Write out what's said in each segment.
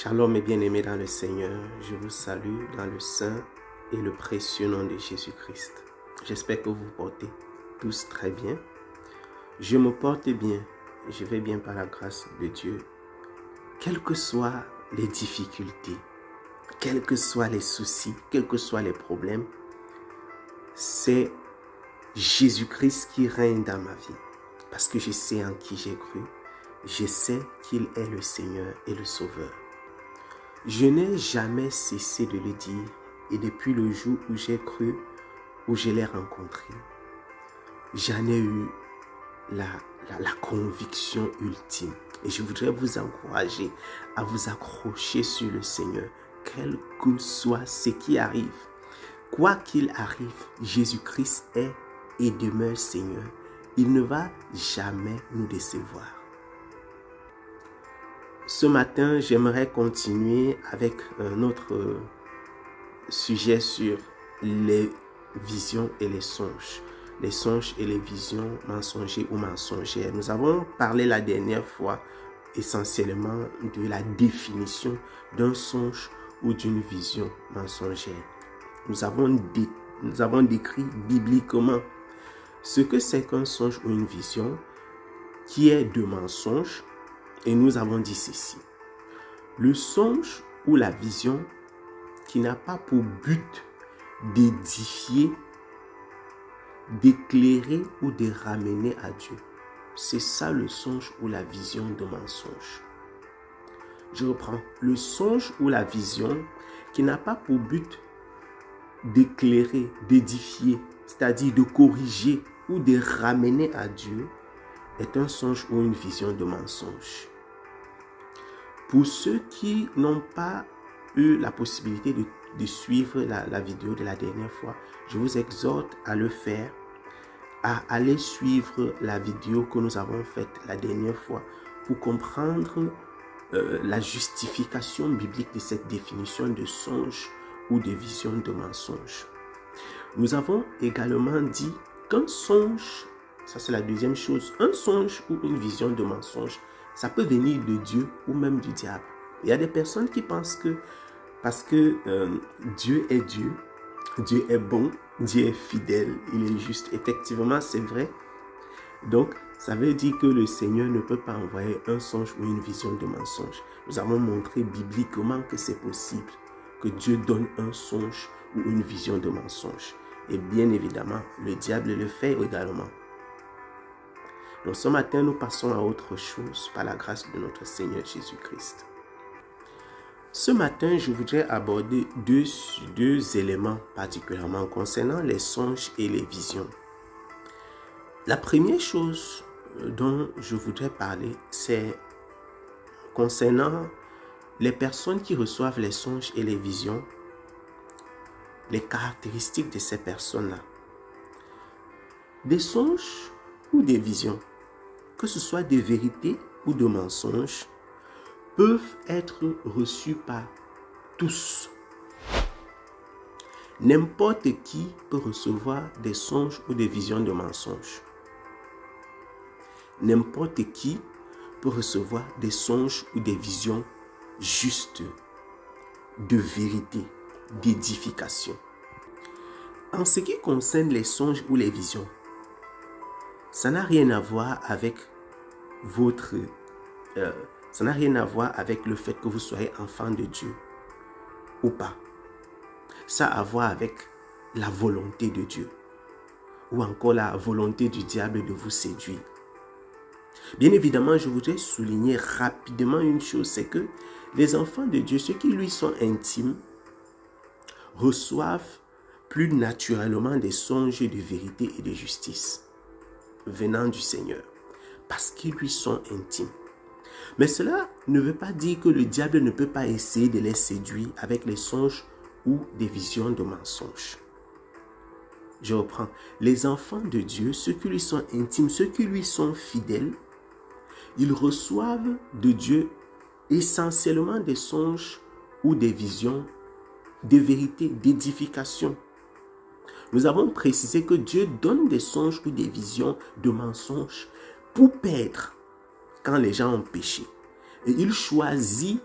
Shalom mes bien-aimés dans le Seigneur, je vous salue dans le saint et le précieux nom de Jésus-Christ. J'espère que vous vous portez tous très bien. Je me porte bien, je vais bien par la grâce de Dieu. Quelles que soient les difficultés, quels que soient les soucis, quels que soient les problèmes, c'est Jésus-Christ qui règne dans ma vie. Parce que je sais en qui j'ai cru, je sais qu'il est le Seigneur et le Sauveur. Je n'ai jamais cessé de le dire et depuis le jour où j'ai cru, où je l'ai rencontré, j'en ai eu la conviction ultime. Et je voudrais vous encourager à vous accrocher sur le Seigneur, quel que soit ce qui arrive. Quoi qu'il arrive, Jésus-Christ est et demeure Seigneur. Il ne va jamais nous décevoir. Ce matin, j'aimerais continuer avec un autre sujet sur les visions et les songes. Les songes et les visions mensongères ou mensongères. Nous avons parlé la dernière fois essentiellement de la définition d'un songe ou d'une vision mensongère. Nous avons décrit bibliquement ce que c'est qu'un songe ou une vision qui est de mensonge. Et nous avons dit ceci. Le songe ou la vision qui n'a pas pour but d'édifier, d'éclairer ou de ramener à Dieu. C'est ça le songe ou la vision de mensonge. Je reprends. Le songe ou la vision qui n'a pas pour but d'éclairer, d'édifier, c'est-à-dire de corriger ou de ramener à Dieu, est un songe ou une vision de mensonge. Pour ceux qui n'ont pas eu la possibilité de suivre la vidéo de la dernière fois, je vous exhorte à le faire, à aller suivre la vidéo que nous avons faite la dernière fois pour comprendre la justification biblique de cette définition de songe ou de vision de mensonge. Nous avons également dit qu'un songe, ça c'est la deuxième chose, un songe ou une vision de mensonge, ça peut venir de Dieu ou même du diable. Il y a des personnes qui pensent que parce que Dieu est Dieu, Dieu est bon, Dieu est fidèle, il est juste. Effectivement, c'est vrai. Donc, ça veut dire que le Seigneur ne peut pas envoyer un songe ou une vision de mensonge. Nous avons montré bibliquement que c'est possible que Dieu donne un songe ou une vision de mensonge. Et bien évidemment, le diable le fait également. Donc ce matin, nous passons à autre chose par la grâce de notre Seigneur Jésus-Christ. Ce matin, je voudrais aborder deux éléments particulièrement concernant les songes et les visions. La première chose dont je voudrais parler, c'est concernant les personnes qui reçoivent les songes et les visions, les caractéristiques de ces personnes-là. Des songes ou des visions, que ce soit des vérités ou de mensonges, peuvent être reçus par tous. N'importe qui peut recevoir des songes ou des visions de mensonges. N'importe qui peut recevoir des songes ou des visions justes, de vérité, d'édification. En ce qui concerne les songes ou les visions, ça n'a rien à voir avec ça n'a rien à voir avec le fait que vous soyez enfant de Dieu ou pas. Ça a à voir avec la volonté de Dieu ou encore la volonté du diable de vous séduire. Bien évidemment, je voudrais souligner rapidement une chose, c'est que les enfants de Dieu, ceux qui lui sont intimes, reçoivent plus naturellement des songes de vérité et de justice venant du Seigneur, parce qu'ils lui sont intimes. Mais cela ne veut pas dire que le diable ne peut pas essayer de les séduire avec les songes ou des visions de mensonges. Je reprends. Les enfants de Dieu, ceux qui lui sont intimes, ceux qui lui sont fidèles, ils reçoivent de Dieu essentiellement des songes ou des visions de vérité, d'édification. Nous avons précisé que Dieu donne des songes ou des visions de mensonges pour paître quand les gens ont péché. Et il choisit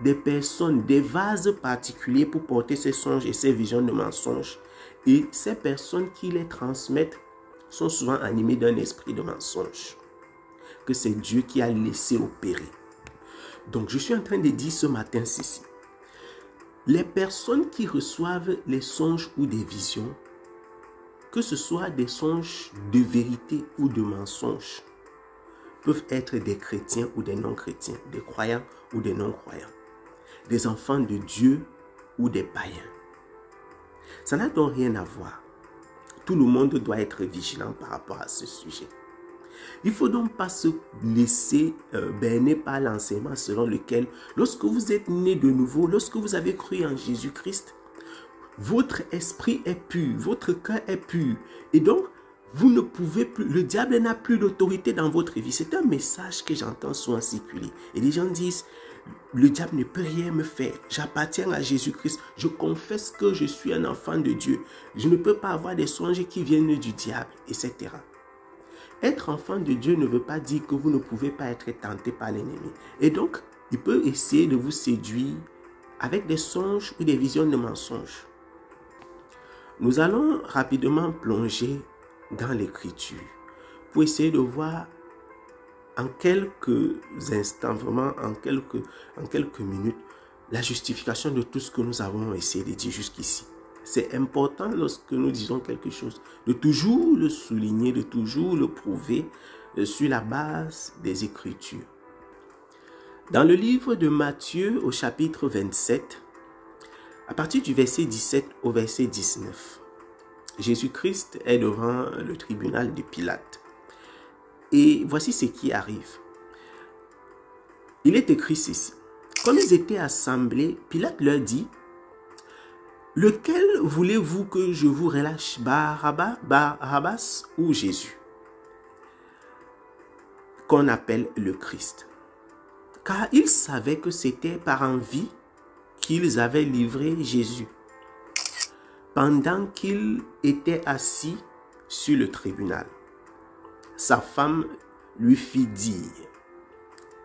des personnes, des vases particuliers pour porter ces songes et ces visions de mensonges. Et ces personnes qui les transmettent sont souvent animées d'un esprit de mensonge, que c'est Dieu qui a laissé opérer. Donc, je suis en train de dire ce matin ceci. Les personnes qui reçoivent les songes ou des visions, que ce soit des songes de vérité ou de mensonges, peuvent être des chrétiens ou des non-chrétiens, des croyants ou des non-croyants, des enfants de Dieu ou des païens. Ça n'a donc rien à voir. Tout le monde doit être vigilant par rapport à ce sujet. Il ne faut donc pas se laisser berner par l'enseignement selon lequel, lorsque vous êtes né de nouveau, lorsque vous avez cru en Jésus-Christ, votre esprit est pur, votre cœur est pur. Et donc, vous ne pouvez plus, le diable n'a plus d'autorité dans votre vie. C'est un message que j'entends souvent circuler. Et les gens disent, le diable ne peut rien me faire. J'appartiens à Jésus-Christ. Je confesse que je suis un enfant de Dieu. Je ne peux pas avoir des songes qui viennent du diable, etc. Être enfant de Dieu ne veut pas dire que vous ne pouvez pas être tenté par l'ennemi. Et donc, il peut essayer de vous séduire avec des songes ou des visions de mensonges. Nous allons rapidement plonger dans l'Écriture pour essayer de voir en quelques instants, vraiment en quelques minutes, la justification de tout ce que nous avons essayé de dire jusqu'ici. C'est important lorsque nous disons quelque chose, de toujours le souligner, de toujours le prouver sur la base des Écritures. Dans le livre de Matthieu au chapitre 27, à partir du verset 17 au verset 19, Jésus-Christ est devant le tribunal de Pilate. Et voici ce qui arrive. Il est écrit ceci. Comme ils étaient assemblés, Pilate leur dit, « Lequel voulez-vous que je vous relâche, Barabbas ou Jésus, qu'on appelle le Christ ?» Car ils savaient que c'était par envie qu'ils avaient livré Jésus, pendant qu'il était assis sur le tribunal. Sa femme lui fit dire,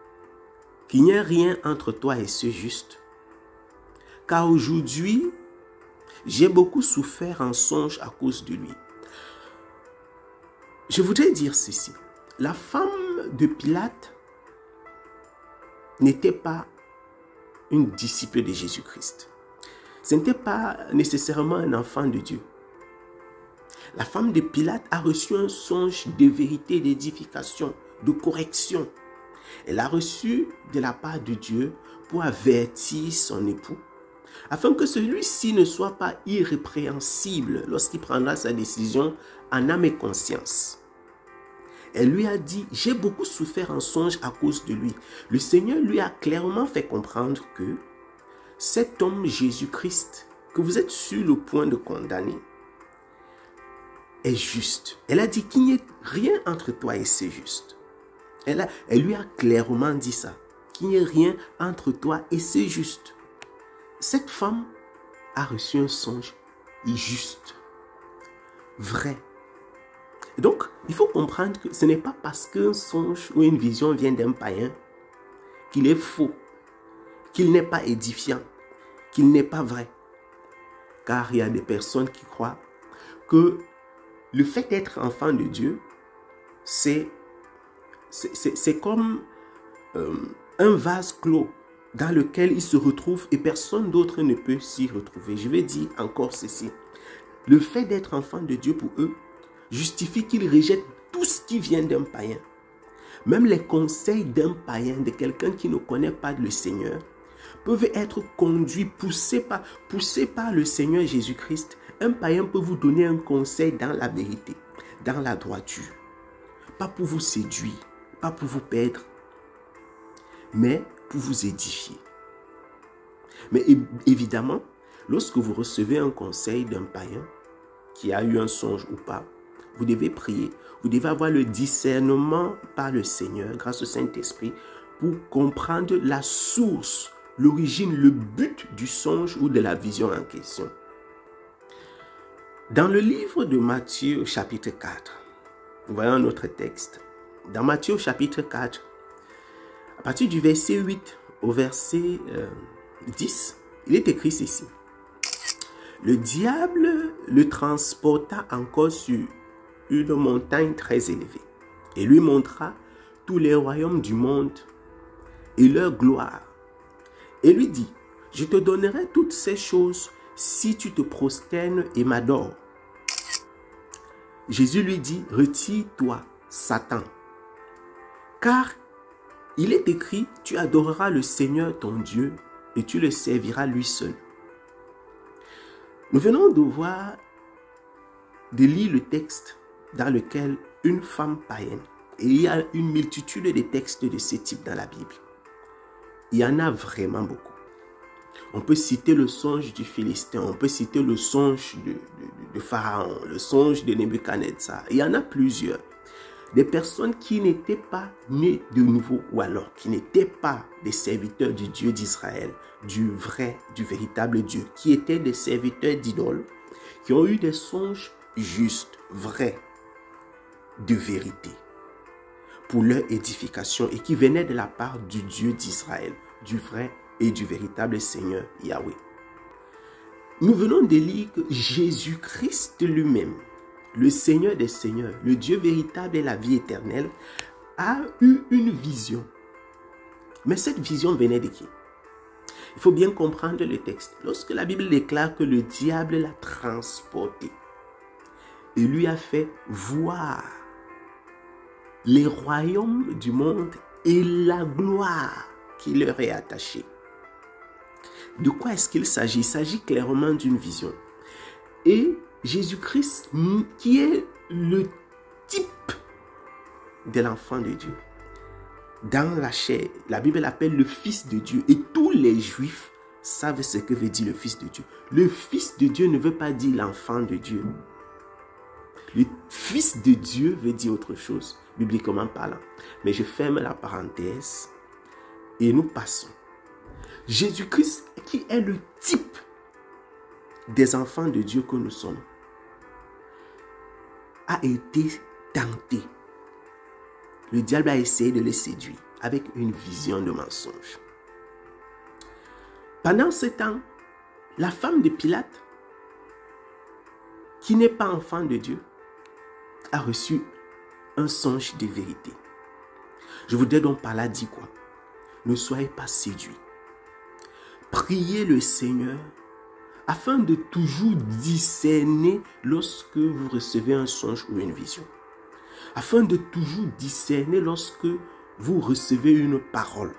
« Qu'il n'y ait rien entre toi et ce juste, car aujourd'hui, j'ai beaucoup souffert en songe à cause de lui. » Je voudrais dire ceci. La femme de Pilate n'était pas une disciple de Jésus-Christ. Ce n'était pas nécessairement un enfant de Dieu. La femme de Pilate a reçu un songe de vérité, d'édification, de correction. Elle a reçu de la part de Dieu pour avertir son époux, afin que celui-ci ne soit pas irrépréhensible lorsqu'il prendra sa décision en âme et conscience. Elle lui a dit, j'ai beaucoup souffert en songe à cause de lui. Le Seigneur lui a clairement fait comprendre que cet homme Jésus-Christ, que vous êtes sur le point de condamner, est juste. Elle a dit qu'il n'y ait rien entre toi et c'est juste. Elle lui a clairement dit ça, qu'il n'y ait rien entre toi et c'est juste. Cette femme a reçu un songe juste, vrai. Donc, il faut comprendre que ce n'est pas parce qu'un songe ou une vision vient d'un païen qu'il est faux, qu'il n'est pas édifiant, qu'il n'est pas vrai. Car il y a des personnes qui croient que le fait d'être enfant de Dieu, c'est comme un vase clos dans lequel ils se retrouvent et personne d'autre ne peut s'y retrouver. Je vais dire encore ceci. Le fait d'être enfant de Dieu pour eux justifie qu'ils rejettent tout ce qui vient d'un païen. Même les conseils d'un païen, de quelqu'un qui ne connaît pas le Seigneur, peuvent être conduits, poussés par le Seigneur Jésus-Christ. Un païen peut vous donner un conseil dans la vérité, dans la droiture. Pas pour vous séduire, pas pour vous perdre, mais pour vous édifier. Mais évidemment, lorsque vous recevez un conseil d'un païen, qui a eu un songe ou pas, vous devez prier. Vous devez avoir le discernement par le Seigneur, grâce au Saint-Esprit, pour comprendre la source, l'origine, le but du songe ou de la vision en question. Dans le livre de Matthieu, chapitre 4, voyons un autre texte. Dans Matthieu, chapitre 4, à partir du verset 8 au verset 10, il est écrit ceci. Le diable le transporta encore sur une montagne très élevée et lui montra tous les royaumes du monde et leur gloire. Et lui dit, je te donnerai toutes ces choses si tu te prosternes et m'adores. Jésus lui dit, retire-toi, Satan, car il est écrit, tu adoreras le Seigneur ton Dieu et tu le serviras lui seul. Nous venons de lire le texte dans lequel une femme païenne, et il y a une multitude de textes de ce type dans la Bible. Il y en a vraiment beaucoup. On peut citer le songe du Philistin, on peut citer le songe de Pharaon, le songe de Nebuchadnezzar. Il y en a plusieurs. Des personnes qui n'étaient pas nées de nouveau ou alors qui n'étaient pas des serviteurs du Dieu d'Israël, du véritable Dieu, qui étaient des serviteurs d'idoles, qui ont eu des songes justes, vrais, de vérité, pour leur édification et qui venaient de la part du Dieu d'Israël, du vrai et du véritable Seigneur Yahweh. Nous venons de lire que Jésus-Christ lui-même, le Seigneur des Seigneurs, le Dieu véritable et la vie éternelle, a eu une vision. Mais cette vision venait de qui? Il faut bien comprendre le texte. Lorsque la Bible déclare que le diable l'a transporté et lui a fait voir les royaumes du monde et la gloire qui leur est attachée. De quoi est-ce qu'il s'agit? Il s'agit clairement d'une vision. Et Jésus-Christ, qui est le type de l'enfant de Dieu, dans la chair, la Bible l'appelle le Fils de Dieu. Et tous les Juifs savent ce que veut dire le Fils de Dieu. Le Fils de Dieu ne veut pas dire l'enfant de Dieu. Le Fils de Dieu veut dire autre chose, bibliquement parlant. Mais je ferme la parenthèse et nous passons. Jésus-Christ, qui est le type des enfants de Dieu que nous sommes, a été tenté. Le diable a essayé de le séduire avec une vision de mensonge. Pendant ce temps, la femme de Pilate, qui n'est pas enfant de Dieu, a reçu un songe de vérité. Je voudrais donc par là dire quoi? Ne soyez pas séduits. Priez le Seigneur afin de toujours discerner lorsque vous recevez un songe ou une vision. Afin de toujours discerner lorsque vous recevez une parole.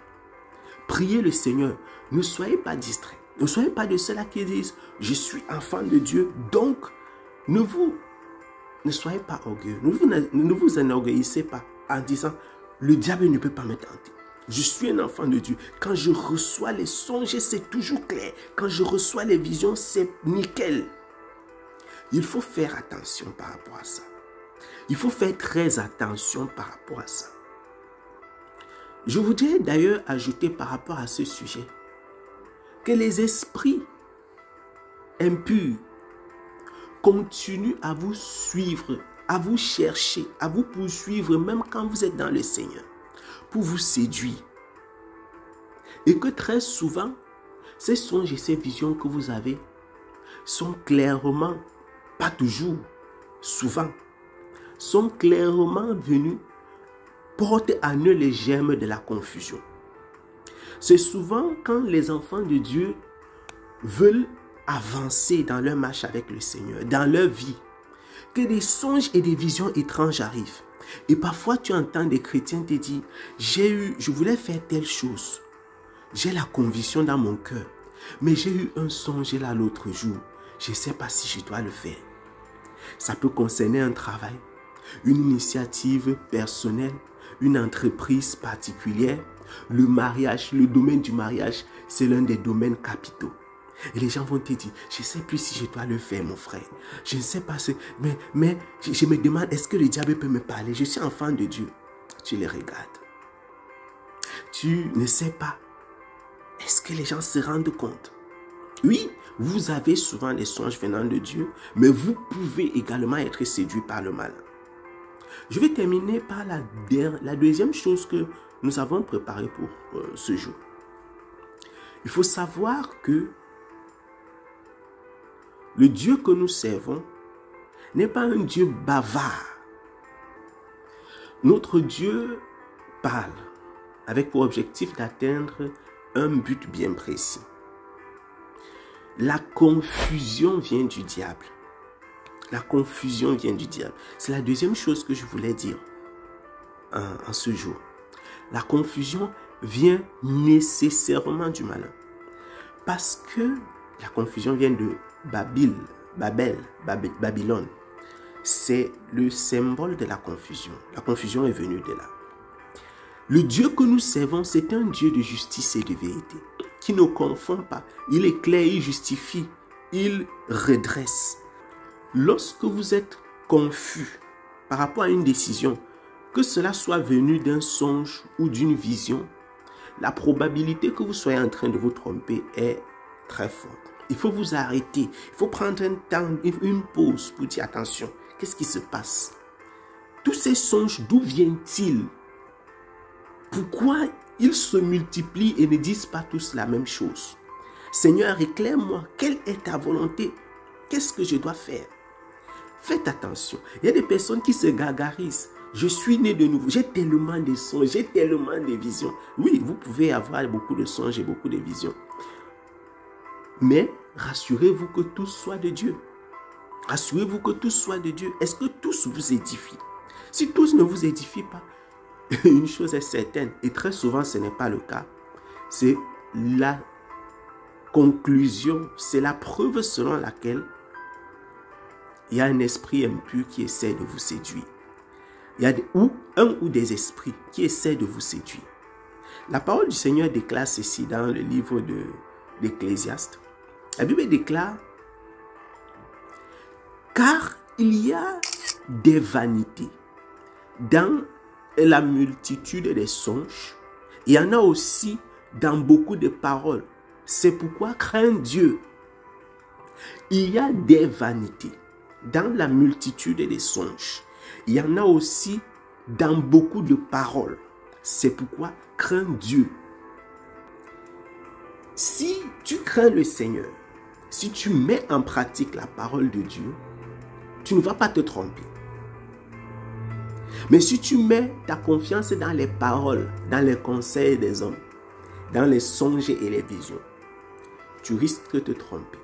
Priez le Seigneur. Ne soyez pas distraits. Ne soyez pas de ceux-là qui disent « Je suis enfant de Dieu, donc ne soyez pas orgueilleux. Ne vous enorgueillissez pas en disant « Le diable ne peut pas me tenter. Je suis un enfant de Dieu. Quand je reçois les songes, c'est toujours clair. Quand je reçois les visions, c'est nickel. » Il faut faire attention par rapport à ça. Il faut faire très attention par rapport à ça. Je voudrais d'ailleurs ajouter par rapport à ce sujet que les esprits impurs continuent à vous suivre, à vous chercher, à vous poursuivre même quand vous êtes dans le Seigneur, pour vous séduire. Et que très souvent, ces songes et ces visions que vous avez sont clairement, pas toujours, souvent, sont clairement venus porter en eux les germes de la confusion. C'est souvent quand les enfants de Dieu veulent avancer dans leur marche avec le Seigneur, dans leur vie, que des songes et des visions étranges arrivent. Et parfois tu entends des chrétiens te dire, je voulais faire telle chose. J'ai la conviction dans mon cœur, mais j'ai eu un songe là l'autre jour. Je ne sais pas si je dois le faire. Ça peut concerner un travail, une initiative personnelle, une entreprise particulière. Le mariage, le domaine du mariage, c'est l'un des domaines capitaux. Et les gens vont te dire, je ne sais plus si je dois le faire, mon frère. Je ne sais pas, mais je me demande, est-ce que le diable peut me parler? Je suis enfant de Dieu. Tu les regardes. Tu ne sais pas. Est-ce que les gens se rendent compte? Oui, vous avez souvent des songes venant de Dieu, mais vous pouvez également être séduit par le malin. Je vais terminer par la deuxième chose que nous avons préparée pour ce jour. Il faut savoir que le Dieu que nous servons n'est pas un Dieu bavard. Notre Dieu parle avec pour objectif d'atteindre un but bien précis. La confusion vient du diable. La confusion vient du diable. C'est la deuxième chose que je voulais dire en ce jour. La confusion vient nécessairement du malin. Parce que la confusion vient de Babylone. C'est le symbole de la confusion. La confusion est venue de là. Le Dieu que nous servons, c'est un Dieu de justice et de vérité, qui ne confond pas. Il est clair, il justifie, il redresse. Lorsque vous êtes confus par rapport à une décision, que cela soit venu d'un songe ou d'une vision, la probabilité que vous soyez en train de vous tromper est très forte. Il faut vous arrêter, il faut prendre un temps, une pause pour dire attention, qu'est-ce qui se passe? Tous ces songes, d'où viennent-ils? Pourquoi ils se multiplient et ne disent pas tous la même chose? Seigneur, éclaire-moi, quelle est ta volonté? Qu'est-ce que je dois faire? Faites attention. Il y a des personnes qui se gargarisent. Je suis né de nouveau. J'ai tellement de songes, j'ai tellement de visions. Oui, vous pouvez avoir beaucoup de songes et beaucoup de visions. Mais rassurez-vous que tout soit de Dieu. Rassurez-vous que tout soit de Dieu. Est-ce que tous vous édifient? Si tous ne vous édifient pas, une chose est certaine, et très souvent ce n'est pas le cas, c'est la conclusion, c'est la preuve selon laquelle il y a un esprit impur qui essaie de vous séduire. Il y a un ou des esprits qui essaient de vous séduire. La parole du Seigneur déclare ceci dans le livre de l'Ecclésiaste. La Bible déclare: car il y a des vanités dans la multitude des songes. Il y en a aussi dans beaucoup de paroles. C'est pourquoi crains Dieu. Il y a des vanités dans la multitude des songes. Il y en a aussi dans beaucoup de paroles. C'est pourquoi crains Dieu. Si tu crains le Seigneur, si tu mets en pratique la parole de Dieu, tu ne vas pas te tromper. Mais si tu mets ta confiance dans les paroles, dans les conseils des hommes, dans les songes et les visions, tu risques de te tromper.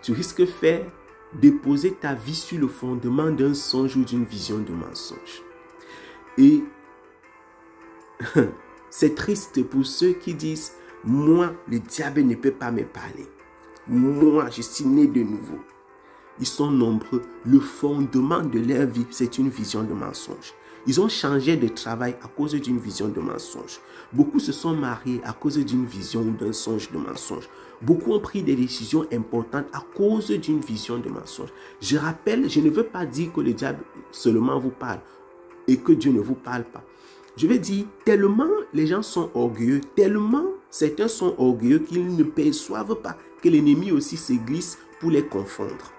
Tu risques de faire déposer ta vie sur le fondement d'un songe ou d'une vision de mensonge. Et c'est triste pour ceux qui disent: moi, le diable ne peut pas me parler. Moi, je suis né de nouveau. Ils sont nombreux. Le fondement de leur vie, c'est une vision de mensonge. Ils ont changé de travail à cause d'une vision de mensonge. Beaucoup se sont mariés à cause d'une vision ou d'un songe de mensonge. Beaucoup ont pris des décisions importantes à cause d'une vision de mensonge. Je rappelle, je ne veux pas dire que le diable seulement vous parle et que Dieu ne vous parle pas. Je vais dire, tellement les gens sont orgueilleux, tellement certains sont orgueilleux qu'ils ne perçoivent pas que l'ennemi aussi se glisse pour les confondre.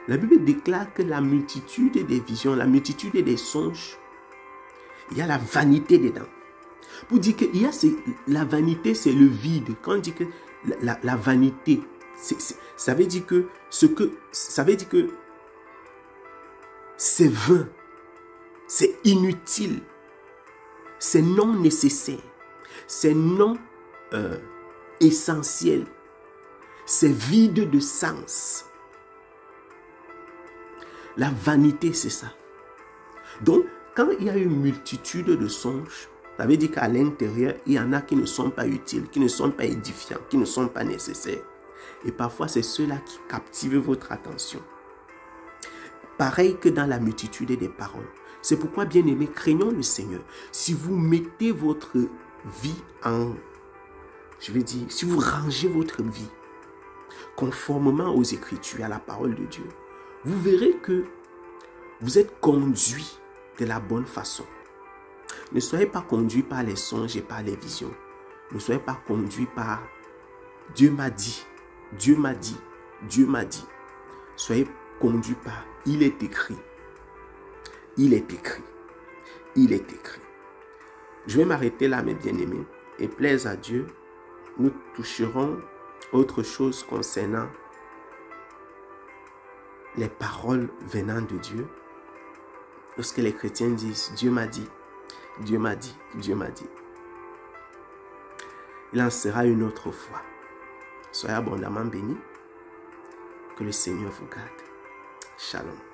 La Bible déclare que la multitude des visions, la multitude des songes, il y a la vanité dedans. Pour dire que la vanité, c'est le vide. Quand on dit que la vanité, ça veut dire que c'est vain, c'est inutile, c'est non nécessaire, c'est non essentiel, c'est vide de sens. La vanité, c'est ça. Donc, quand il y a une multitude de songes, ça veut dire qu'à l'intérieur, il y en a qui ne sont pas utiles, qui ne sont pas édifiants, qui ne sont pas nécessaires. Et parfois, c'est ceux-là qui captivent votre attention. Pareil que dans la multitude des paroles. C'est pourquoi, bien-aimés, craignons le Seigneur. Si vous mettez votre vie si vous rangez votre vie conformément aux Écritures, à la parole de Dieu, vous verrez que vous êtes conduit de la bonne façon. Ne soyez pas conduit par les songes et par les visions. Ne soyez pas conduit par Dieu m'a dit, Dieu m'a dit, Dieu m'a dit. Soyez conduit par il est écrit. Il est écrit. Il est écrit. Je vais m'arrêter là, mes bien-aimés, et plaise à Dieu nous toucherons autre chose concernant les paroles venant de Dieu. Lorsque les chrétiens disent « Dieu m'a dit, Dieu m'a dit, Dieu m'a dit ». Il en sera une autre fois. Soyez abondamment bénis. Que le Seigneur vous garde. Shalom.